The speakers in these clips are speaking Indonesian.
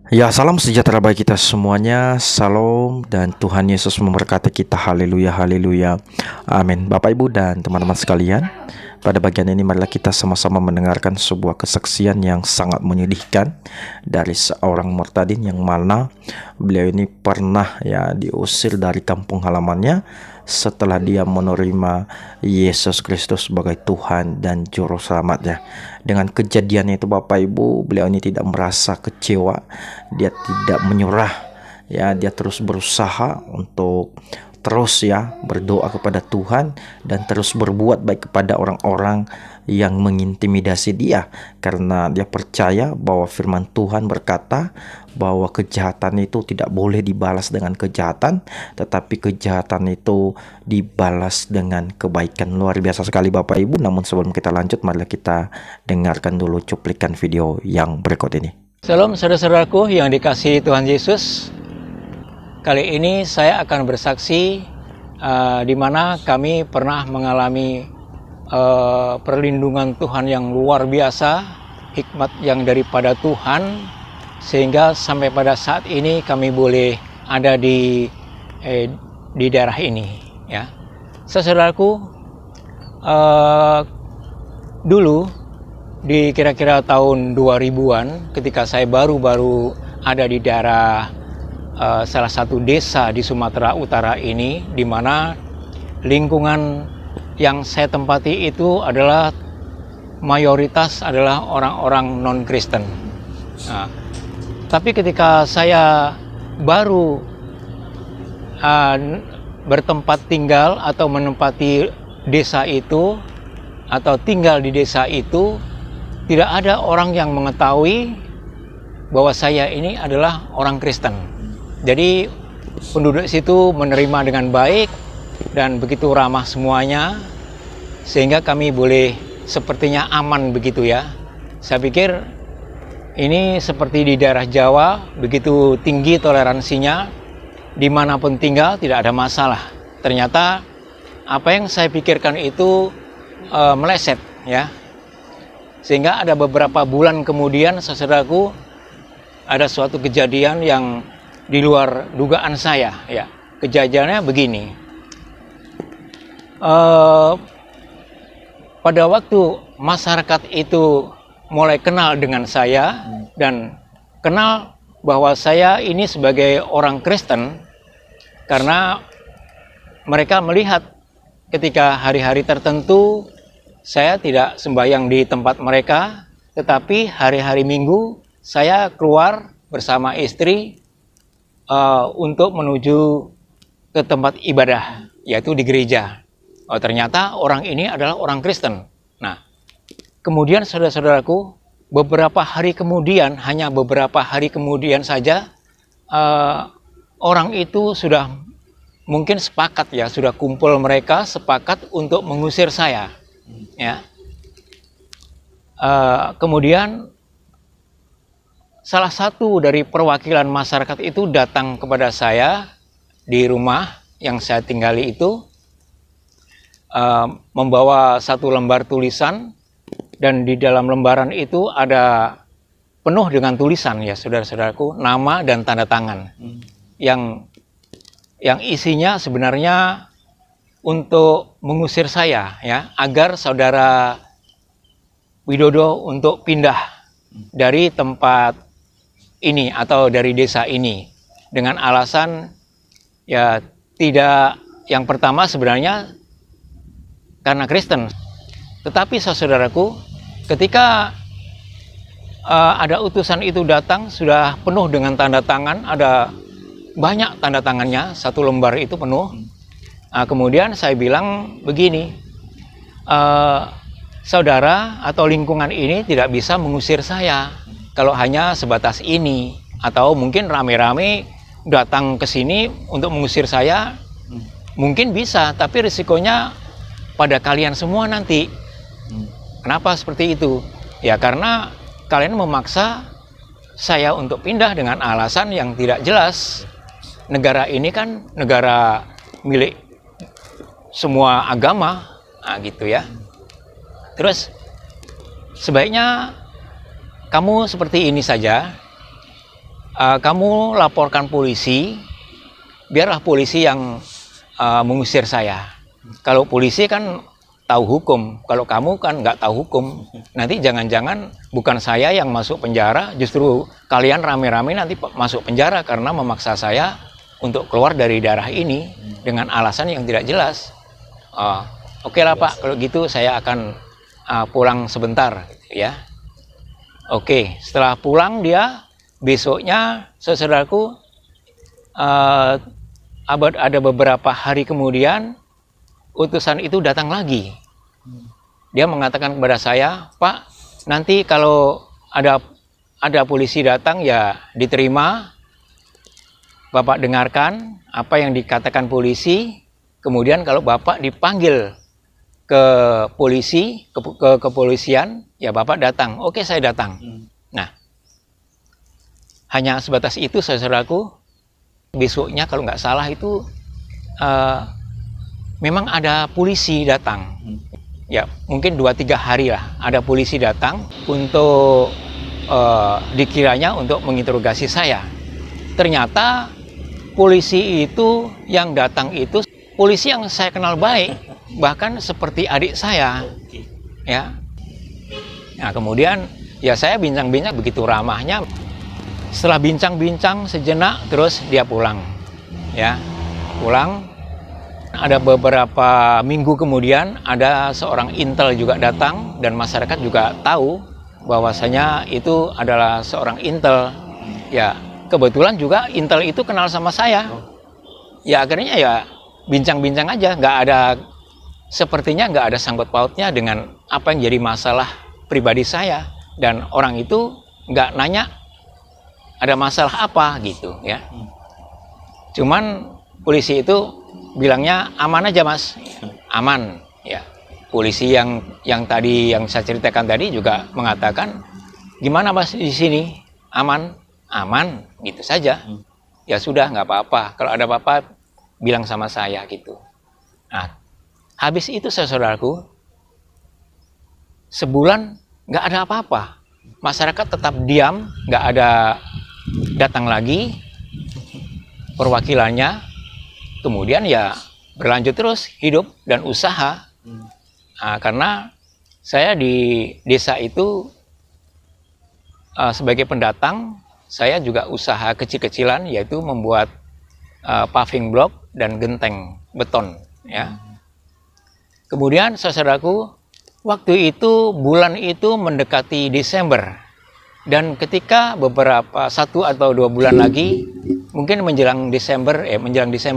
Ya, salam sejahtera bagi kita semuanya. Salam dan Tuhan Yesus memberkati kita. Haleluya, haleluya. Amin. Bapak, Ibu, dan teman-teman sekalian, pada bagian ini marilah kita sama-sama mendengarkan sebuah kesaksian yang sangat menyedihkan dari seorang murtadin yang mana beliau ini pernah diusir dari kampung halamannya setelah dia menerima Yesus Kristus sebagai Tuhan dan Juru Selamatnya. Dengan kejadian itu Bapak Ibu, beliau ini tidak merasa kecewa, dia tidak menyerah, dia terus berusaha untuk terus berdoa kepada Tuhan dan terus berbuat baik kepada orang-orang yang mengintimidasi dia, karena dia percaya bahwa firman Tuhan berkata bahwa kejahatan itu tidak boleh dibalas dengan kejahatan, tetapi kejahatan itu dibalas dengan kebaikan. Luar biasa sekali Bapak Ibu. Namun sebelum kita lanjut, marilah kita dengarkan dulu cuplikan video yang berikut ini. Salam saudara-saudaraku yang dikasihi Tuhan Yesus. Kali ini saya akan bersaksi di mana kami pernah mengalami perlindungan Tuhan yang luar biasa, hikmat yang daripada Tuhan, sehingga sampai pada saat ini kami boleh ada di daerah ini. Ya, saudaraku, dulu di kira-kira tahun 2000-an, ketika saya baru-baru ada di daerah salah satu desa di Sumatera Utara ini, di mana lingkungan yang saya tempati itu adalah mayoritas adalah orang-orang non-Kristen. Nah, tapi ketika saya baru bertempat tinggal atau menempati desa itu atau tinggal di desa itu, tidak ada orang yang mengetahui bahwa saya ini adalah orang Kristen. Jadi penduduk situ menerima dengan baik dan begitu ramah semuanya, sehingga kami boleh sepertinya aman begitu ya. Saya pikir ini seperti di daerah Jawa, begitu tinggi toleransinya, dimanapun tinggal tidak ada masalah. Ternyata apa yang saya pikirkan itu meleset ya. Sehingga ada beberapa bulan kemudian, saudaraku, ada suatu kejadian yang di luar dugaan saya ya. Kejadiannya begini. Pada waktu masyarakat itu mulai kenal dengan saya dan kenal bahwa saya ini sebagai orang Kristen, karena mereka melihat ketika hari-hari tertentu saya tidak sembahyang di tempat mereka, tetapi hari-hari Minggu saya keluar bersama istri untuk menuju ke tempat ibadah, yaitu di gereja. Oh, ternyata orang ini adalah orang Kristen. Nah, kemudian saudara-saudaraku, beberapa hari kemudian, hanya beberapa hari kemudian saja, orang itu sudah mungkin sepakat ya, sudah kumpul mereka sepakat untuk mengusir saya. Ya. Kemudian salah satu dari perwakilan masyarakat itu datang kepada saya di rumah yang saya tinggali itu, membawa satu lembar tulisan, dan di dalam lembaran itu ada penuh dengan tulisan ya saudara-saudaraku, nama dan tanda tangan yang isinya sebenarnya untuk mengusir saya ya, agar saudara Widodo untuk pindah dari tempat ini atau dari desa ini, dengan alasan ya tidak, yang pertama sebenarnya karena Kristen. Tetapi saudaraku, ketika ada utusan itu datang, sudah penuh dengan tanda tangan, ada banyak tanda tangannya, satu lembar itu penuh. Kemudian saya bilang begini, saudara atau lingkungan ini tidak bisa mengusir saya kalau hanya sebatas ini, atau mungkin rame-rame datang ke sini untuk mengusir saya, mungkin bisa, tapi risikonya pada kalian semua nanti. Kenapa seperti itu? Ya karena kalian memaksa saya untuk pindah dengan alasan yang tidak jelas. Negara ini kan negara milik semua agama, gitu ya. Terus sebaiknya kamu seperti ini saja, kamu laporkan polisi, biarlah polisi yang mengusir saya. Kalau polisi kan tahu hukum, kalau kamu kan nggak tahu hukum. Nanti jangan-jangan bukan saya yang masuk penjara, justru kalian rame-rame nanti masuk penjara karena memaksa saya untuk keluar dari daerah ini dengan alasan yang tidak jelas. Oke lah Pak, kalau gitu saya akan pulang sebentar, ya. Oke, setelah pulang dia, besoknya saudaraku, ada beberapa hari kemudian utusan itu datang lagi. Dia mengatakan kepada saya, Pak, nanti kalau ada polisi datang ya diterima, Bapak dengarkan apa yang dikatakan polisi. Kemudian kalau Bapak dipanggil ke polisi, ke kepolisian, ya Bapak datang. Oke, saya datang. Nah, hanya sebatas itu saudaraku. Besoknya kalau nggak salah itu memang ada polisi datang. Ya, mungkin 2-3 hari lah ada polisi datang untuk dikiranya untuk menginterogasi saya. Ternyata polisi itu yang datang itu polisi yang saya kenal baik, bahkan seperti adik saya. Ya. Nah, kemudian ya saya bincang-bincang begitu ramahnya. Setelah bincang-bincang sejenak, terus dia pulang. Ya, pulang. Ada beberapa minggu kemudian ada seorang intel juga datang dan masyarakat juga tahu bahwasanya itu adalah seorang intel. Ya, kebetulan juga intel itu kenal sama saya. Ya akhirnya ya bincang-bincang aja, sepertinya nggak ada sangkut pautnya dengan apa yang jadi masalah pribadi saya, dan orang itu nggak nanya ada masalah apa gitu ya. Cuman polisi itu bilangnya aman aja Mas, aman ya. Polisi yang tadi yang saya ceritakan tadi juga mengatakan gimana Mas di sini, aman gitu saja. Ya sudah, nggak apa-apa, kalau ada apa-apa bilang sama saya gitu. Nah, habis itu saudaraku, sebulan nggak ada apa-apa, masyarakat tetap diam, nggak ada datang lagi perwakilannya. Kemudian ya berlanjut terus hidup dan usaha. Nah, karena saya di desa itu sebagai pendatang, saya juga usaha kecil-kecilan, yaitu membuat paving block dan genteng beton. Ya. Kemudian saudaraku, waktu itu bulan itu mendekati Desember. Dan ketika beberapa 1 atau 2 bulan lagi, mungkin menjelang Desember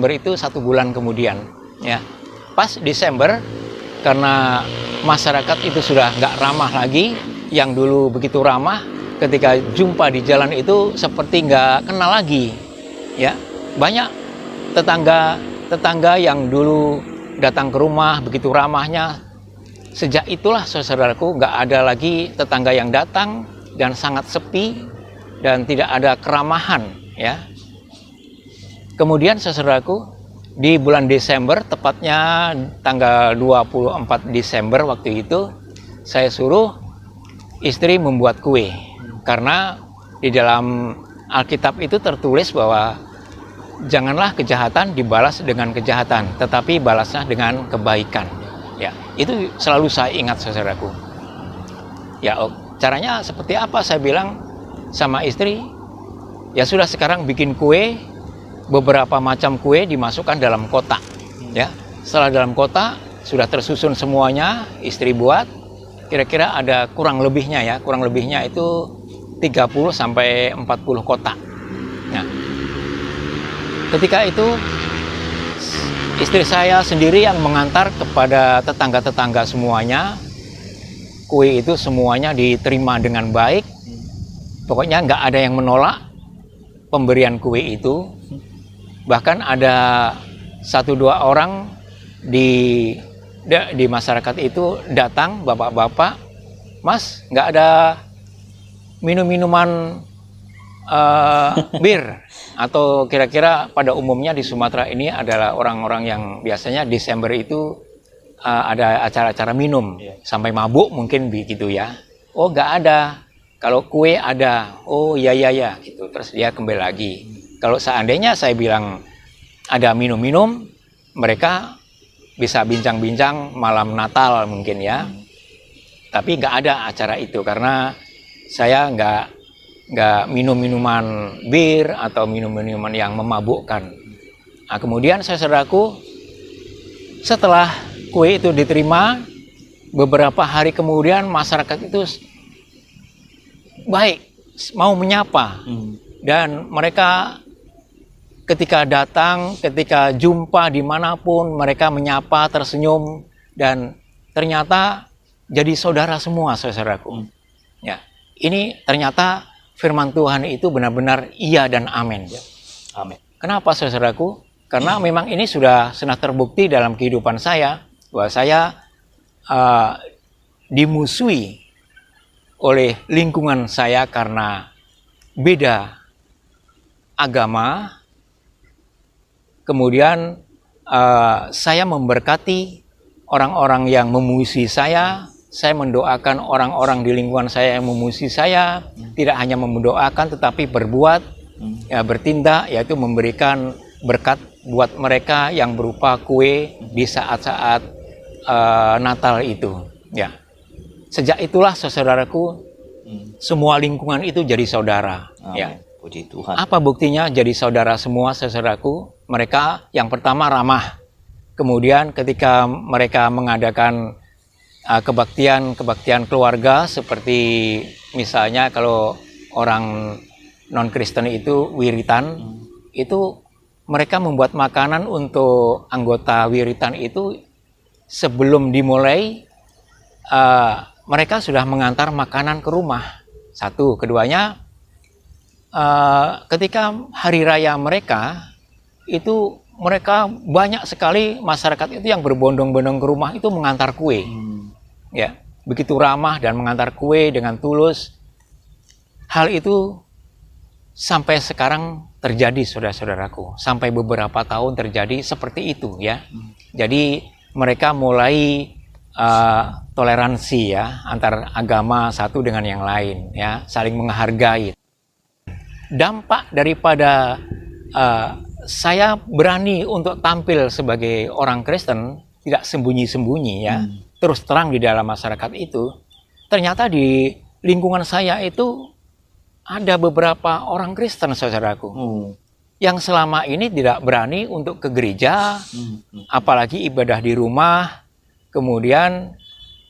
itu 1 bulan kemudian, ya. Pas Desember, karena masyarakat itu sudah nggak ramah lagi, yang dulu begitu ramah, ketika jumpa di jalan itu seperti nggak kenal lagi, ya. Banyak tetangga yang dulu datang ke rumah begitu ramahnya, sejak itulah saudaraku nggak ada lagi tetangga yang datang. Dan sangat sepi dan tidak ada keramahan, ya. Kemudian saudaraku, di bulan Desember, tepatnya tanggal 24 Desember waktu itu, saya suruh istri membuat kue. Karena di dalam Alkitab itu tertulis bahwa janganlah kejahatan dibalas dengan kejahatan, tetapi balasnya dengan kebaikan. Ya, itu selalu saya ingat saudaraku. Ya, caranya seperti apa? Saya bilang sama istri, ya sudah sekarang bikin kue, beberapa macam kue dimasukkan dalam kotak. Ya, setelah dalam kotak sudah tersusun semuanya, istri buat, kira-kira ada kurang lebihnya itu 30 sampai 40 kotak. Nah, ketika itu istri saya sendiri yang mengantar kepada tetangga-tetangga semuanya. Kue itu semuanya diterima dengan baik. Pokoknya nggak ada yang menolak pemberian kue itu. Bahkan ada 1-2 orang di masyarakat itu datang, bapak-bapak, Mas, nggak ada minum-minuman bir? Atau kira-kira pada umumnya di Sumatera ini adalah orang-orang yang biasanya Desember itu ada acara-acara minum sampai mabuk mungkin begitu ya. Oh, nggak ada. kalau kue ada, oh ya ya ya gitu, terus dia kembali lagi. Kalau seandainya saya bilang ada minum-minum, mereka bisa bincang-bincang malam Natal mungkin ya. Tapi nggak ada acara itu karena saya nggak minum minuman bir atau minum minuman yang memabukkan. Nah, kemudian saudaraku, setelah kue itu diterima, beberapa hari kemudian masyarakat itu baik, mau menyapa. Dan mereka ketika datang, ketika jumpa dimanapun, mereka menyapa, tersenyum, dan ternyata jadi saudara semua, saudaraku. Ya, ini ternyata firman Tuhan itu benar-benar iya dan amin. Amin. Kenapa, saudaraku? Karena memang ini sudah terbukti dalam kehidupan saya, bahwa saya dimusuhi oleh lingkungan saya karena beda agama. Kemudian saya memberkati orang-orang yang memusuhi saya mendoakan orang-orang di lingkungan saya yang memusuhi saya, tidak hanya mendoakan tetapi berbuat, ya, bertindak, yaitu memberikan berkat buat mereka yang berupa kue di saat-saat Natal itu. Ya, sejak itulah saudaraku, semua lingkungan itu jadi saudara. Amin. Ya. Puji Tuhan. Apa buktinya jadi saudara semua, saudaraku? Mereka yang pertama ramah. Kemudian ketika mereka mengadakan kebaktian keluarga, seperti misalnya kalau orang non-Kristen itu wiritan, itu mereka membuat makanan untuk anggota wiritan itu sebelum dimulai. Mereka sudah mengantar makanan ke rumah. Satu, keduanya, ketika hari raya mereka itu, mereka banyak sekali masyarakat itu yang berbondong-bondong ke rumah itu mengantar kue. Ya, begitu ramah dan mengantar kue dengan tulus. Hal itu sampai sekarang terjadi, saudara-saudaraku. Sampai beberapa tahun terjadi seperti itu ya. Jadi mereka mulai toleransi ya antar agama satu dengan yang lain ya, saling menghargai. Dampak daripada saya berani untuk tampil sebagai orang Kristen, tidak sembunyi-sembunyi ya, terus terang di dalam masyarakat itu, ternyata di lingkungan saya itu ada beberapa orang Kristen, saudaraku, yang selama ini tidak berani untuk ke gereja, apalagi ibadah di rumah, kemudian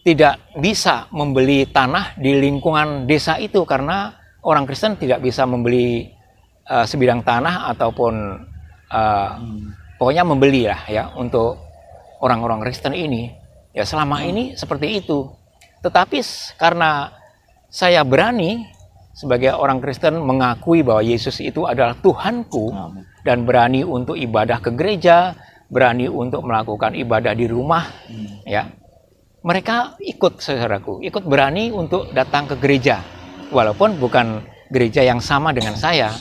tidak bisa membeli tanah di lingkungan desa itu karena orang Kristen tidak bisa membeli sebidang tanah ataupun pokoknya membeli lah ya untuk orang-orang Kristen ini. Ya selama ini seperti itu. Tetapi karena saya berani sebagai orang Kristen mengakui bahwa Yesus itu adalah Tuhanku, dan berani untuk ibadah ke gereja, berani untuk melakukan ibadah di rumah, ya. Mereka ikut, saudaraku, ikut berani untuk datang ke gereja. Walaupun bukan gereja yang sama dengan saya.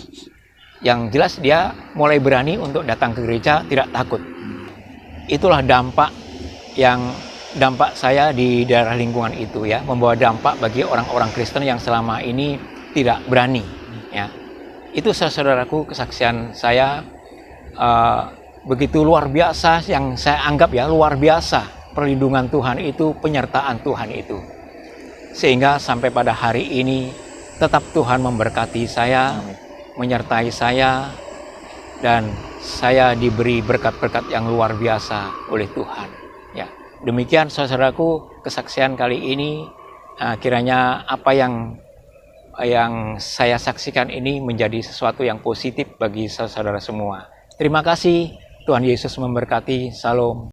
Yang jelas dia mulai berani untuk datang ke gereja, tidak takut. Itulah dampak saya di daerah lingkungan itu ya, membawa dampak bagi orang-orang Kristen yang selama ini tidak berani ya. Itu saudaraku kesaksian saya begitu luar biasa, yang saya anggap ya luar biasa perlindungan Tuhan itu, penyertaan Tuhan itu. Sehingga sampai pada hari ini tetap Tuhan memberkati saya, menyertai saya, dan saya diberi berkat-berkat yang luar biasa oleh Tuhan. Ya, demikian saudaraku kesaksian kali ini. Kiranya apa yang saya saksikan ini menjadi sesuatu yang positif bagi saudara semua. Terima kasih. Tuhan Yesus memberkati. Salam.